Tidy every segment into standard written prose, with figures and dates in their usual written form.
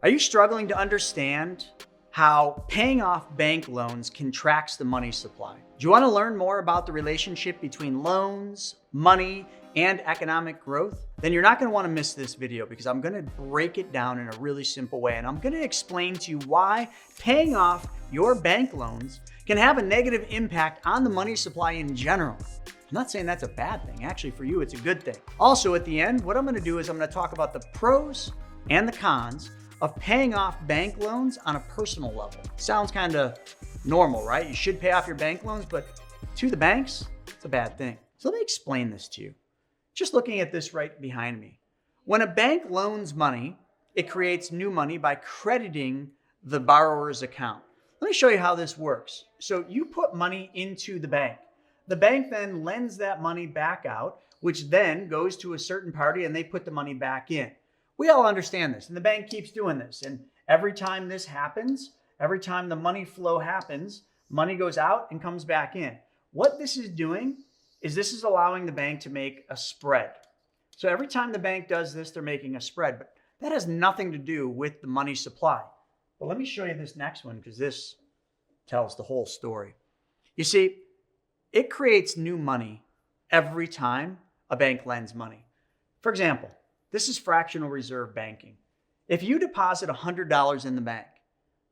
Are you struggling to understand how paying off bank loans contracts the money supply? Do you want to learn more about the relationship between loans, money, and economic growth? Then you're not going to want to miss this video because I'm going to break it down in a really simple way. And I'm going to explain to you why paying off your bank loans can have a negative impact on the money supply in general. I'm not saying that's a bad thing. Actually, for you, it's a good thing. Also, at the end, what I'm going to do is I'm going to talk about the pros and the cons of paying off bank loans on a personal level. Sounds kind of normal, right? You should pay off your bank loans, but to the banks, it's a bad thing. So let me explain this to you. Just looking at this right behind me. When a bank loans money, it creates new money by crediting the borrower's account. Let me show you how this works. So you put money into the bank. The bank then lends that money back out, which then goes to a certain party and they put the money back in. We all understand this, and the bank keeps doing this. And every time this happens, every time the money flow happens, money goes out and comes back in. What this is doing is this is allowing the bank to make a spread. So every time the bank does this, they're making a spread, but that has nothing to do with the money supply. But let me show you this next one because this tells the whole story. You see, it creates new money every time a bank lends money. For example, this is fractional reserve banking. If you deposit $100 in the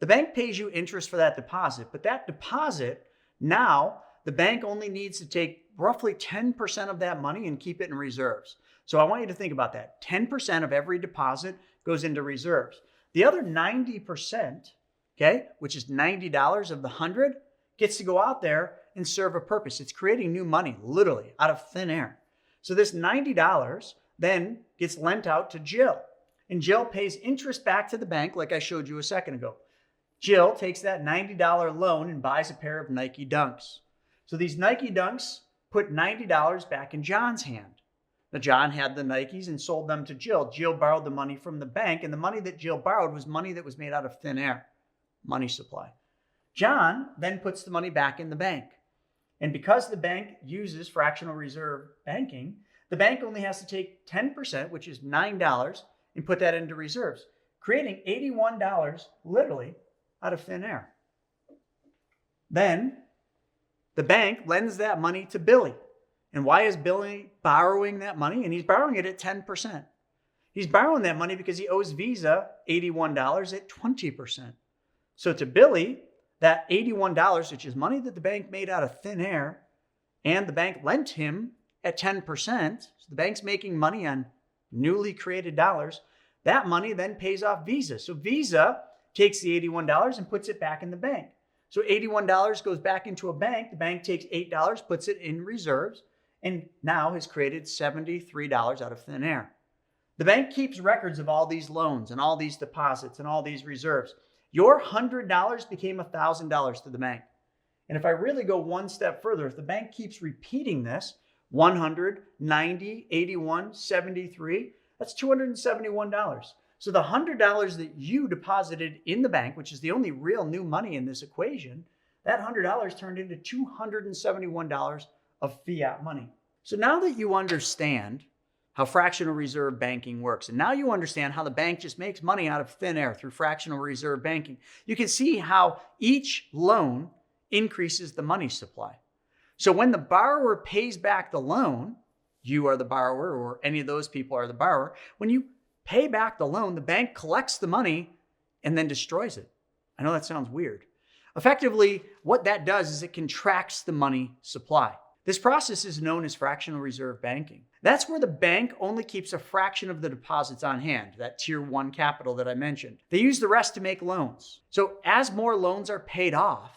bank pays you interest for that deposit, but that deposit, now the bank only needs to take roughly 10% of that money and keep it in reserves. So I want you to think about that. 10% of every deposit goes into reserves. The other 90%, okay, which is $90 of the 100, gets to go out there and serve a purpose. It's creating new money, literally, out of thin air. So this $90 then gets lent out to Jill. And Jill pays interest back to the bank like I showed you a second ago. Jill takes that $90 loan and buys a pair of Nike Dunks. So these Nike Dunks put $90 back in John's hand. Now John had the Nikes and sold them to Jill. Jill borrowed the money from the bank, and the money that Jill borrowed was money that was made out of thin air, money supply. John then puts the money back in the bank. And because the bank uses fractional reserve banking, the bank only has to take 10%, which is $9, and put that into reserves, creating $81 literally out of thin air. Then the bank lends that money to Billy. And why is Billy borrowing that money? And he's borrowing it at 10%. He's borrowing that money because he owes Visa $81 at 20%. So to Billy, that $81, which is money that the bank made out of thin air, and the bank lent him at 10%, so the bank's making money on newly created dollars, that money then pays off Visa. So Visa takes the $81 and puts it back in the bank. So $81 goes back into a bank. The bank takes $8, puts it in reserves, and now has created $73 out of thin air. The bank keeps records of all these loans and all these deposits and all these reserves. Your $100 became $1,000 to the bank. And if I really go one step further, if the bank keeps repeating this, 100, 90, 81, 73, that's $271. So the $100 that you deposited in the bank, which is the only real new money in this equation, that $100 turned into $271 of fiat money. So now that you understand how fractional reserve banking works, and now you understand how the bank just makes money out of thin air through fractional reserve banking, you can see how each loan increases the money supply. So when the borrower pays back the loan, you are the borrower or any of those people are the borrower. When you pay back the loan, the bank collects the money and then destroys it. I know that sounds weird. Effectively, what that does is it contracts the money supply. This process is known as fractional reserve banking. That's where the bank only keeps a fraction of the deposits on hand, that tier 1 capital that I mentioned. They use the rest to make loans. So as more loans are paid off,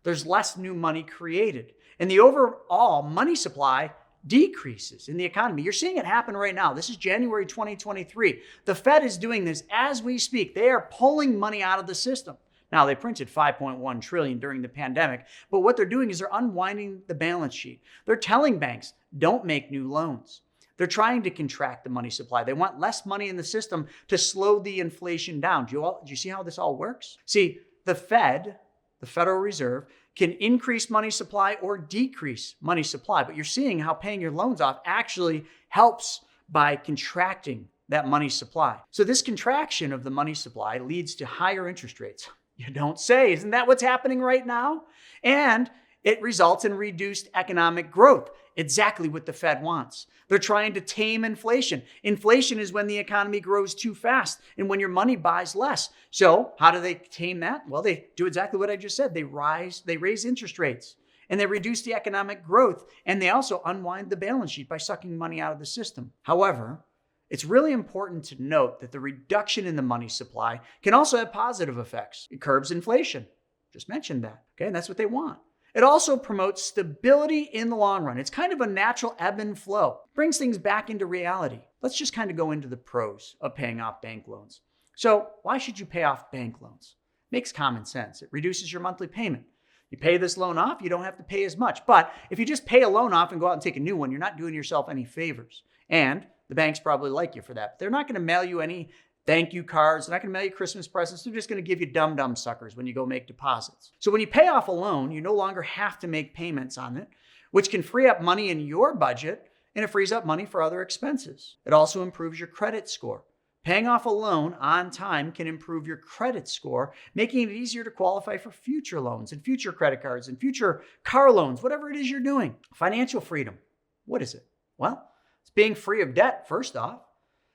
there's less new money created. And the overall money supply decreases in the economy. You're seeing it happen right now. This is January 2023. The Fed is doing this as we speak. They are pulling money out of the system. Now, they printed $5.1 trillion during the pandemic, but what they're doing is they're unwinding the balance sheet. They're telling banks, don't make new loans. They're trying to contract the money supply. They want less money in the system to slow the inflation down. Do you see how this all works? See, the Fed, the Federal Reserve, can increase money supply or decrease money supply, but you're seeing how paying your loans off actually helps by contracting that money supply. So this contraction of the money supply leads to higher interest rates. You don't say. Isn't that what's happening right now? And it results in reduced economic growth. Exactly what the Fed wants. They're trying to tame inflation. Inflation is when the economy grows too fast and when your money buys less. So how do they tame that? Well, they do exactly what I just said. They raise interest rates and they reduce the economic growth. And they also unwind the balance sheet by sucking money out of the system. However, it's really important to note that the reduction in the money supply can also have positive effects. It curbs inflation. Just mentioned that. Okay, and that's what they want. It also promotes stability in the long run. It's kind of a natural ebb and flow. It brings things back into reality. Let's just kind of go into the pros of paying off bank loans. So why should you pay off bank loans? Makes common sense. It reduces your monthly payment. You pay this loan off, you don't have to pay as much. But if you just pay a loan off and go out and take a new one, you're not doing yourself any favors. And the banks probably like you for that. But they're not going to mail you any thank you cards. They're not going to mail you Christmas presents. They're just going to give you dumb suckers when you go make deposits. So when you pay off a loan, you no longer have to make payments on it, which can free up money in your budget, and it frees up money for other expenses. It also improves your credit score. Paying off a loan on time can improve your credit score, making it easier to qualify for future loans and future credit cards and future car loans, whatever it is you're doing. Financial freedom. What is it? Well, it's being free of debt, first off.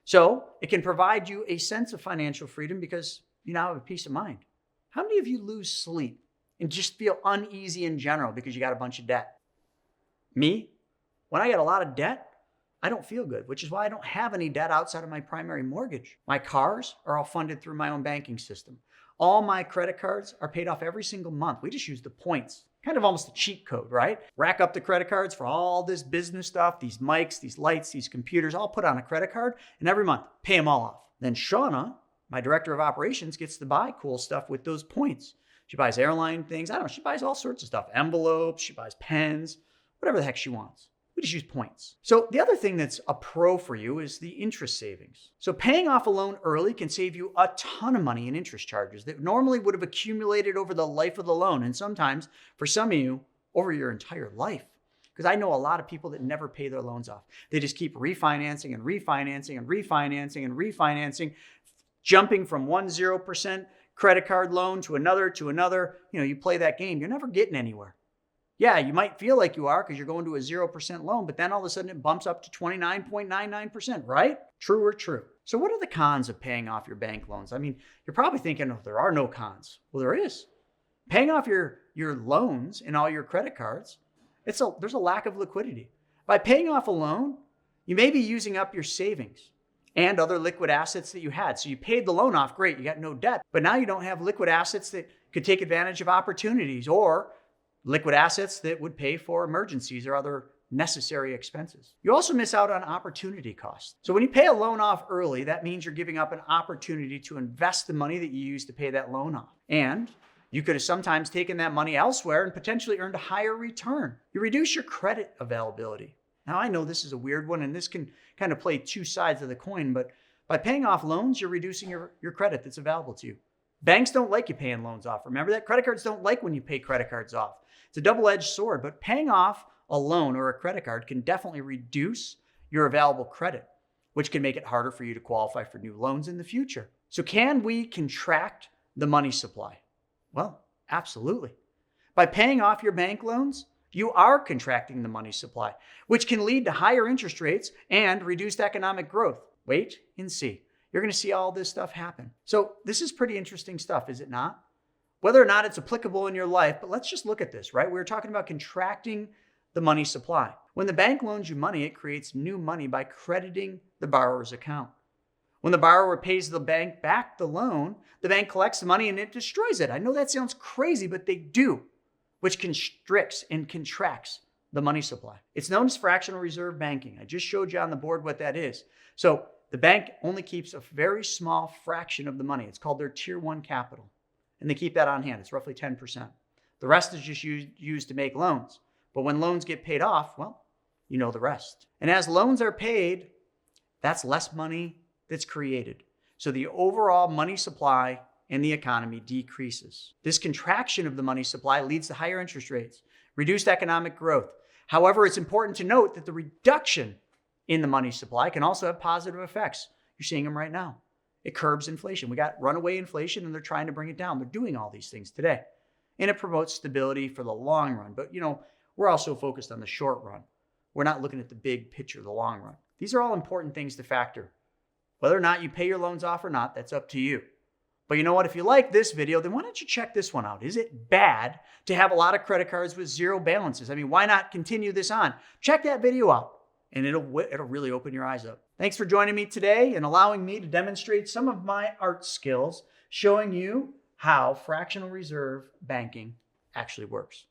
So it can provide you a sense of financial freedom because you now have a peace of mind. How many of you lose sleep and just feel uneasy in general because you got a bunch of debt? Me, when I got a lot of debt, I don't feel good, which is why I don't have any debt outside of my primary mortgage. My cars are all funded through my own banking system. All my credit cards are paid off every single month. We just use the points. Kind of almost a cheat code, right? Rack up the credit cards for all this business stuff, these mics, these lights, these computers, all put on a credit card, and every month, pay them all off. Then Shauna, my director of operations, gets to buy cool stuff with those points. She buys airline things. I don't know. She buys all sorts of stuff. Envelopes. She buys pens. Whatever the heck she wants. We just use points. So the other thing that's a pro for you is the interest savings. So paying off a loan early can save you a ton of money in interest charges that normally would have accumulated over the life of the loan. And sometimes, for some of you, over your entire life. Because I know a lot of people that never pay their loans off. They just keep refinancing and refinancing and refinancing and refinancing, jumping from 0% credit card loan to another. You play that game, you're never getting anywhere. Yeah, you might feel like you are because you're going to a 0% loan, but then all of a sudden it bumps up to 29.99%, right? True or true? So what are the cons of paying off your bank loans? I mean, you're probably thinking, oh, there are no cons. Well, there is. Paying off your loans and all your credit cards, there's a lack of liquidity. By paying off a loan, you may be using up your savings and other liquid assets that you had. So you paid the loan off, great, you got no debt, but now you don't have liquid assets that could take advantage of opportunities or liquid assets that would pay for emergencies or other necessary expenses. You also miss out on opportunity costs. So when you pay a loan off early, that means you're giving up an opportunity to invest the money that you used to pay that loan off. And you could have sometimes taken that money elsewhere and potentially earned a higher return. You reduce your credit availability. Now, I know this is a weird one, and this can kind of play two sides of the coin, but by paying off loans, you're reducing your credit that's available to you. Banks don't like you paying loans off. Remember that? Credit cards don't like when you pay credit cards off. It's a double-edged sword, but paying off a loan or a credit card can definitely reduce your available credit, which can make it harder for you to qualify for new loans in the future. So can we contract the money supply? Well, absolutely. By paying off your bank loans, you are contracting the money supply, which can lead to higher interest rates and reduced economic growth. Wait and see. You're going to see all this stuff happen. So this is pretty interesting stuff, is it not? Whether or not it's applicable in your life, but let's just look at this, right? We were talking about contracting the money supply. When the bank loans you money, it creates new money by crediting the borrower's account. When the borrower pays the bank back the loan, the bank collects the money and it destroys it. I know that sounds crazy, but they do, which constricts and contracts the money supply. It's known as fractional reserve banking. I just showed you on the board what that is. So the bank only keeps a very small fraction of the money. It's called their tier 1 capital. And they keep that on hand. It's roughly 10%. The rest is just used to make loans. But when loans get paid off, well, you know the rest. And as loans are paid, that's less money that's created. So the overall money supply in the economy decreases. This contraction of the money supply leads to higher interest rates, reduced economic growth. However, it's important to note that the reduction in the money supply can also have positive effects. You're seeing them right now. It curbs inflation. We got runaway inflation and they're trying to bring it down. They're doing all these things today. And it promotes stability for the long run. But we're also focused on the short run. We're not looking at the big picture, the long run. These are all important things to factor. Whether or not you pay your loans off or not, that's up to you. But you know what? If you like this video, then why don't you check this one out? Is it bad to have a lot of credit cards with zero balances? I mean, why not continue this on? Check that video out and it'll really open your eyes up. Thanks for joining me today and allowing me to demonstrate some of my art skills, showing you how fractional reserve banking actually works.